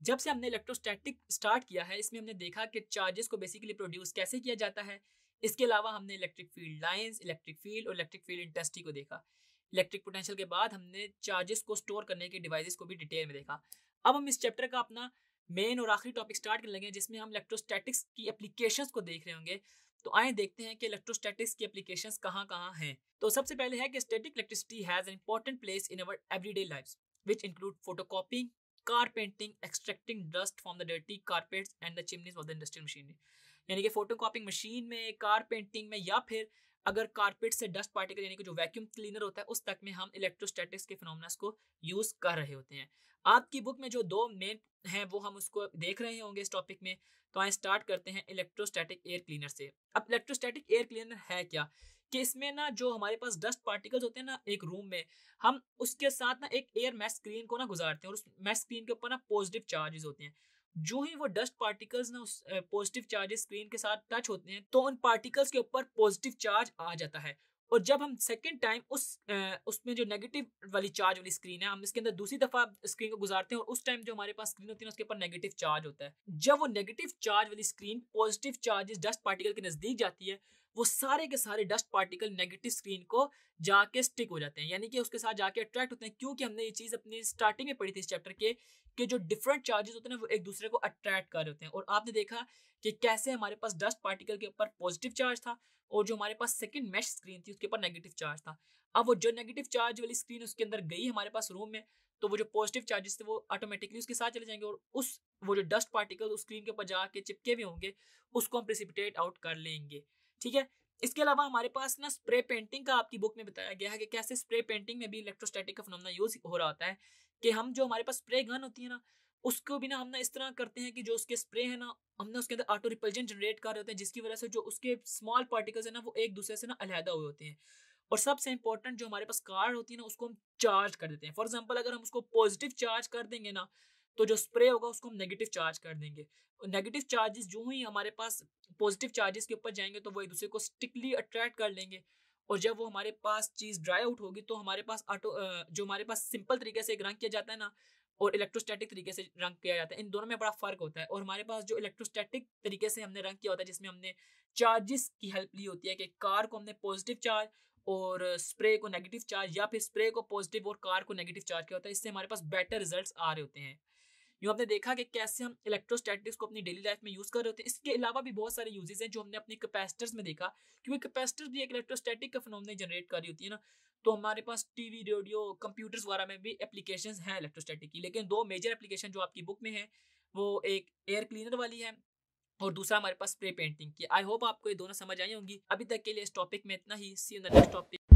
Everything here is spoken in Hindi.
जब से हमने इलेक्ट्रोस्टैटिक स्टार्ट किया है, इसमें हमने देखा कि चार्जेस को बेसिकली प्रोड्यूस कैसे किया जाता है। इसके अलावा हमने electric field lines, electric field और इलेक्ट्रिक फील्ड इंटेंसिटी को देखा। इलेक्ट्रिक पोटेंशियल के बाद हमने चार्जेस को स्टोर करने के डिवाइसेस को भी डिटेल में देखा। अब हम इस चैप्टर का अपना मेन और आखिरी टॉपिक स्टार्ट करने लगे, जिसमें हम इलेक्ट्रोस्टैटिक्स की एप्लीकेशंस को देख रहे होंगे। तो आए देखते हैं कि इलेक्ट्रोस्टैटिक्स की एप्लीकेशंस कहाँ कहाँ हैं। तो सबसे पहले है कि static electricity has an important place in our everyday lives which include photocopying, car painting, extracting dust from the dirty carpets and the chimneys of the industrial machinery. यानी कि फोटोकॉपिंग मशीन में, कार पेंटिंग में, या फिर अगर कारपेट से डस्ट पार्टिकल यानी कि जो वैक्यूम क्लीनर होता है उस तक में हम इलेक्ट्रोस्टैटिक्स के फिनोमेना को यूज कर रहे होते हैं। आपकी बुक में जो दो मेन हैं वो हम उसको देख रहे होंगे इस टॉपिक में। तो आए स्टार्ट करते हैं इलेक्ट्रोस्टैटिक एयर क्लीनर से। अब इलेक्ट्रोस्टैटिक एयर क्लीनर है क्या कि इसमें ना जो हमारे पास डस्ट पार्टिकल्स होते हैं ना एक रूम में, हम उसके साथ ना एक एयर मैश स्क्रीन को ना गुजारते हैं और उस मैश स्क्रीन के ऊपर ना पॉजिटिव चार्जेस होते हैं। जो ही वो डस्ट पार्टिकल्स ना उस पॉजिटिव चार्जेस स्क्रीन के साथ टच होते हैं तो उन पार्टिकल्स के ऊपर पॉजिटिव चार्ज आ जाता है। और जब हम सेकेंड टाइम उसमें जो नेगेटिव वाली चार्ज वाली स्क्रीन है, हम इसके अंदर दूसरी दफा स्क्रीन को गुजारते हैं और उस टाइम जो हमारे पास स्क्रीन होती है उसके ऊपर नेगेटिव चार्ज होता है। जब वो नेगेटिव चार्ज वाली screen positive charges dust particle के नजदीक जाती है, वो सारे के सारे डस्ट पार्टिकल नेगेटिव स्क्रीन को जाके स्टिक हो जाते हैं, यानी कि उसके साथ जाके अट्रैक्ट होते हैं। क्योंकि हमने ये चीज अपनी स्टार्टिंग में पढ़ी थी इस चैप्टर के कि जो डिफरेंट चार्जेस होते हैं ना वो एक दूसरे को अट्रैक्ट कर रहे होते हैं। और आपने देखा कि कैसे हमारे पास डस्ट पार्टिकल के ऊपर पॉजिटिव चार्ज था और जो हमारे पास सेकंड मैश स्क्रीन थी उसके ऊपर नेगेटिव चार्ज था। अब वो जो नेगेटिव चार्ज वाली स्क्रीन उसके अंदर गई हमारे पास रूम में, तो वो जो पॉजिटिव चार्जेस थे वो ऑटोमेटिकली उसके साथ चले जाएंगे और उस वो जो डस्ट पार्टिकल उस स्क्रीन के ऊपर जाके चिपके हुए होंगे उसको हम प्रेसिपिटेट आउट कर लेंगे। ठीक है। इसके अलावा हमारे पास ना स्प्रे पेंटिंग का आपकी बुक में बताया गया है कि कैसे स्प्रे पेंटिंग में भी इलेक्ट्रोस्टैटिक का फिनोमेना यूज हो रहा होता है कि हम जो हमारे पास स्प्रे गन होती है ना उसको भी ना हम ना इस तरह करते हैं कि जो उसके स्प्रे है ना हमने उसके अंदर ऑटो रिपल्जन जनरेट कर रहे होते हैं, जिसकी वजह से जो उसके स्मॉल पार्टिकल्स है ना वो एक दूसरे से ना अलहदा हुए होते हैं। और सबसे इंपॉर्टेंट जो हमारे पास कार होती है ना उसको हम चार्ज कर देते हैं। फॉर एग्जाम्पल अगर हम उसको पॉजिटिव चार्ज कर देंगे ना तो जो स्प्रे होगा उसको हम नेगेटिव चार्ज कर देंगे। नेगेटिव चार्जेस जो ही हमारे पास पॉजिटिव चार्जेस के ऊपर जाएंगे तो वो एक दूसरे को स्टिकली अट्रैक्ट कर लेंगे। और जब वो हमारे पास चीज ड्राई आउट होगी तो हमारे पास जो हमारे पास सिंपल तरीके से एक रंग किया जाता है ना और इलेक्ट्रोस्टैटिक तरीके से रंग किया जाता है, इन दोनों में बड़ा फर्क होता है। और हमारे पास जो इलेक्ट्रोस्टैटिक तरीके से हमने रंग किया होता है जिसमें हमने चार्जेस की हेल्प ली होती है कि कार को हमने पॉजिटिव चार्ज और स्प्रे को नेगेटिव चार्ज, या फिर स्प्रे को पॉजिटिव और कार को नेगेटिव चार्ज किया होता है, इससे हमारे पास बेटर रिजल्ट्स आ रहे होते हैं। यूँ हमने देखा कि कैसे हम इलेक्ट्रोस्टैटिक्स को अपनी डेली लाइफ में यूज कर रहे होते हैं। इसके अलावा भी बहुत सारे यूजेस हैं जो हमने अपने कैपेसिटर्स में देखा, क्योंकि कैपेसिटर्स भी एक इलेक्ट्रोस्टैटिक का फिनोमेना जनरेट कर रही होती है ना। तो हमारे पास टीवी, रेडियो, कंप्यूटर्स वगैरह में भी एप्लीकेशंस हैं इलेक्ट्रोस्टैटिक की, लेकिन दो मेजर एप्लीकेशन जो आपकी बुक में है वो एक एयर क्लीनर वाली है और दूसरा हमारे पास स्प्रे पेंटिंग की। आई होप आपको ये दोनों समझ आई होंगी। अभी तक के लिए इस टॉपिक में इतना ही। See you in the next topic.